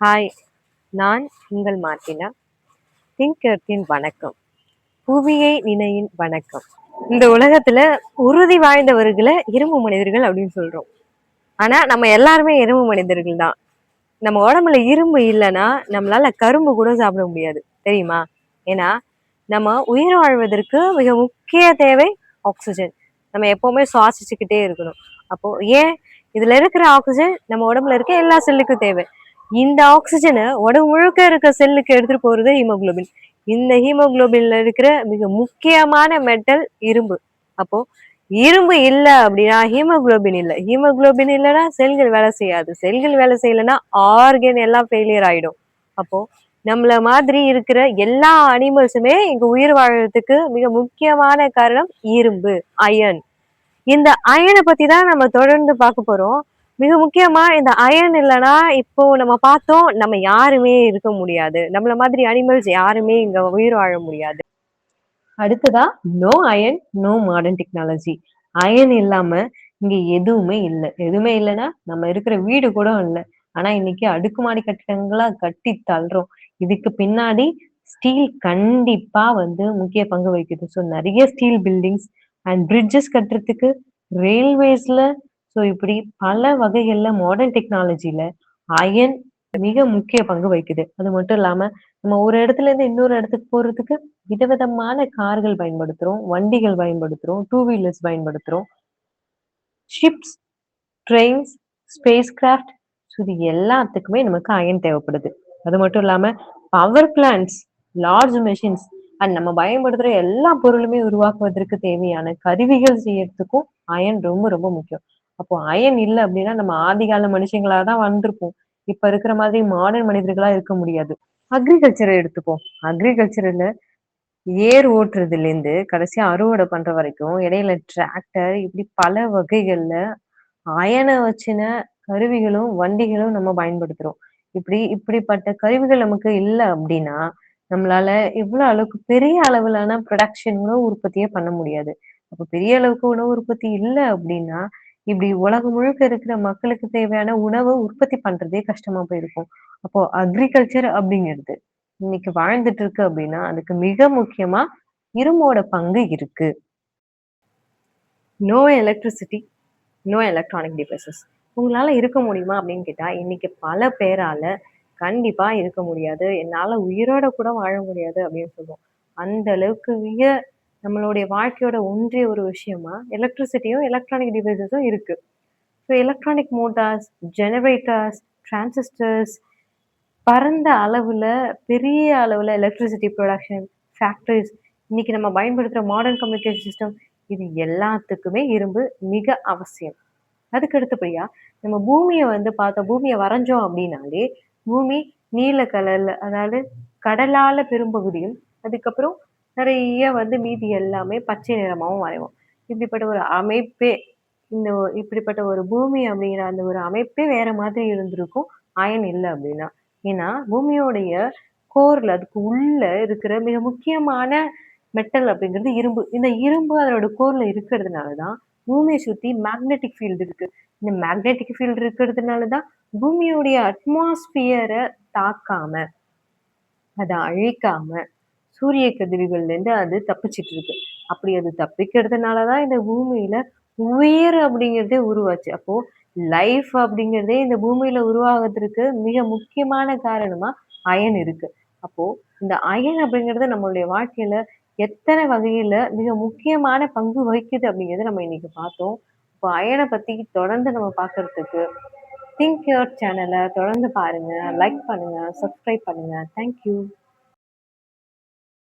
Hi, நான் உங்கள் மார்ட்டினா. Think எர்த்தின் வணக்கம். புவியை நினையின் வணக்கம். இந்த உலகத்துல உறுதி வாய்ந்தவர்களை இரும்பு மனிதர்கள் அப்படின்னு சொல்றோம். ஆனா நம்ம எல்லாருமே இரும்பு மனிதர்கள் தான். நம்ம உடம்புல இரும்பு இல்லைன்னா நம்மளால கரும்பு கூட சாப்பிட முடியாது, தெரியுமா? ஏன்னா நம்ம உயிர் வாழ்வதற்கு மிக முக்கிய தேவை ஆக்சிஜன். நம்ம எப்பவுமே சுவாசிச்சுக்கிட்டே இருக்கணும். அப்போ ஏன் இதுல இருக்கிற ஆக்சிஜன் நம்ம உடம்புல இருக்க எல்லா செல்லுக்கும் தேவை. இந்த ஆக்சிஜனை உடம்பு முழுக்க இருக்க செல்லுக்கு எடுத்துட்டு போறது ஹீமோகுளோபின். இந்த ஹீமோகுளோபின்ல இருக்கிற மிக முக்கியமான மெட்டல் இரும்பு. அப்போ இரும்பு இல்ல அப்படின்னா ஹீமோகுளோபின் இல்லை. ஹீமோகுளோபின் இல்லைன்னா செல்கள் வேலை செய்யாது. செல்கள் வேலை செய்யலைன்னா ஆர்கன் எல்லாம் ஃபெயிலியர் ஆயிடும். அப்போ நம்மள மாதிரி இருக்கிற எல்லா அனிமல்ஸுமே இங்க உயிர் வாழறதுக்கு மிக முக்கியமான காரணம் இரும்பு, அயன். இந்த அயனை பத்தி தான் நம்ம தொடர்ந்து பார்க்க போறோம். மிக முக்கியமா இந்த அயன் இல்லைன்னா இப்போ நம்ம பார்த்தோம் நம்ம யாருமே இருக்க முடியாது. நம்மள மாதிரி அனிமல்ஸ் யாருமே இங்க உயிர் வாழ முடியாது. அடுத்ததா no iron no modern technology. Iron இல்லாம இங்க எதுவுமே இல்லை. எதுவுமே இல்லைன்னா நம்ம இருக்கிற வீடு கூட இல்லை. ஆனா இன்னைக்கு அடுக்குமாடி கட்டிடங்களா கட்டி தள்ளுறோம். இதுக்கு பின்னாடி ஸ்டீல் கண்டிப்பா முக்கிய பங்கு வகிக்குது. ஸோ நிறைய ஸ்டீல் பில்டிங்ஸ் அண்ட் பிரிட்ஜஸ் கட்டுறதுக்கு, ரயில்வேஸ்ல, ஸோ இப்படி பல வகைகள்ல மாடர்ன் டெக்னாலஜில அயன் மிக முக்கிய பங்கு வகிக்குது. அது மட்டும் இல்லாம நம்ம ஒரு இடத்துல இருந்து இன்னொரு இடத்துக்கு போறதுக்கு விதவிதமான கார்கள் பயன்படுத்துறோம், வண்டிகள் பயன்படுத்துறோம், டூ வீலர்ஸ் பயன்படுத்துறோம், ships, trains, space craft, so இது எல்லாத்துக்குமே நமக்கு அயன் தேவைப்படுது. அது மட்டும் இல்லாம power plants, large machines and நம்ம பயன்படுத்துற எல்லா பொருளுமே உருவாக்குவதற்கு தேவையான கருவிகள் செய்யறதுக்கும் அயன் ரொம்ப ரொம்ப முக்கியம். அப்போ அயன் இல்லை அப்படின்னா நம்ம ஆதிகால மனுஷங்களா தான் வந்திருப்போம். இப்ப இருக்கிற மாதிரி மாடர்ன் மனிதர்களா இருக்க முடியாது. அக்ரிகல்ச்சரை எடுத்துப்போம். அக்ரிகல்ச்சர்ல ஏர் ஓட்டுறதுல இருந்து கடைசியா அறுவடை பண்ற வரைக்கும் இடையில டிராக்டர் இப்படி பல வகைகள்ல அயனை வச்சின கருவிகளும் வண்டிகளும் நம்ம பயன்படுத்துறோம். இப்படிப்பட்ட கருவிகள் நமக்கு இல்லை அப்படின்னா நம்மளால இவ்வளவு அளவுக்கு பெரிய அளவிலான ப்ரொடக்ஷன் உணவு உற்பத்தியே பண்ண முடியாது. அப்ப பெரிய அளவுக்கு உணவு உற்பத்தி இல்லை அப்படின்னா இப்படி உலகம் முழுக்க இருக்கிற மக்களுக்கு தேவையான உணவை உற்பத்தி பண்றதே கஷ்டமா போயிருக்கும். அப்போ அக்ரிகல்ச்சர் அப்படிங்கிறது இன்னைக்கு வாழ்ந்துட்டு இருக்கு அப்படின்னா அதுக்கு மிக முக்கியமா இரும்போட பங்கு இருக்கு. No electricity, no electronic devices. உங்களால இருக்க முடியுமா அப்படின்னு கேட்டா இன்னைக்கு பல பேரால கண்டிப்பா இருக்க முடியாது. என்னால உயிரோட கூட வாழ முடியாது அப்படின்னு சொல்லுவோம். அந்த அளவுக்கு நம்மளுடைய வாழ்க்கையோட ஒன்றிய ஒரு விஷயமா எலக்ட்ரிசிட்டியும் எலக்ட்ரானிக் டிவைசஸும் இருக்கு. So electronic Motors, generators, transistors, பரந்த அளவுல பெரிய அளவுல எலக்ட்ரிசிட்டி ப்ரொடக்ஷன், ஃபேக்டரிஸ், இன்னைக்கு நம்ம பயன்படுத்துற மாடர்ன் கம்யூனிகேஷன் சிஸ்டம், இது எல்லாத்துக்குமே இரும்பு மிக அவசியம். அதுக்கு அடுத்தபடியா நம்ம பூமியை பார்த்தோம். பூமியை வரைஞ்சோம் அப்படின்னாலே பூமி நீல கலர்ல, அதாவது கடலால பெரும்பகுதியும், அதுக்கப்புறம் நிறைய மீதி எல்லாமே பச்சை நிறமாவும் வரைவோம். இப்படிப்பட்ட ஒரு அமைப்பே இப்படிப்பட்ட ஒரு பூமி அப்படிங்கிற அந்த ஒரு அமைப்பே வேற மாதிரி இருந்திருக்கும் அயன் இல்லை அப்படின்னா. ஏன்னா பூமியோடைய கோர்ல, அதுக்கு உள்ள இருக்கிற மிக முக்கியமான மெட்டல் அப்படிங்கிறது இரும்பு. இந்த இரும்பு அதோட கோர்ல இருக்கிறதுனாலதான் பூமியை சுத்தி மேக்னெட்டிக் ஃபீல்டு இருக்கு. இந்த மேக்னெட்டிக் ஃபீல்டு இருக்கிறதுனாலதான் பூமியோடைய அட்மாஸ்பியரை தாக்காம, அதை அழிக்காம, சூரிய கதிர்கள்ல இருந்து அது தப்பிச்சிட்டு இருக்கு. அப்படி அது தப்பிக்கிறதுனாலதான் இந்த பூமியில உயிர் அப்படிங்கிறதே உருவாச்சு. அப்போ லைஃப் அப்படிங்கிறதே இந்த பூமியில உருவாகிறதுக்கு மிக முக்கியமான காரணமா அயன் இருக்கு. அப்போ இந்த அயன் அப்படிங்கிறது நம்மளுடைய வாழ்க்கையில எத்தனை வகையில மிக முக்கியமான பங்கு வகிக்குது அப்படிங்கிறத நம்ம இன்னைக்கு பார்த்தோம். இப்போ அயனை பத்தி தொடர்ந்து நம்ம பார்க்கறதுக்கு திங்க் யுவர் சேனலை தொடர்ந்து பாருங்க, லைக் பண்ணுங்க, சப்ஸ்கிரைப் பண்ணுங்க. தேங்க்யூ.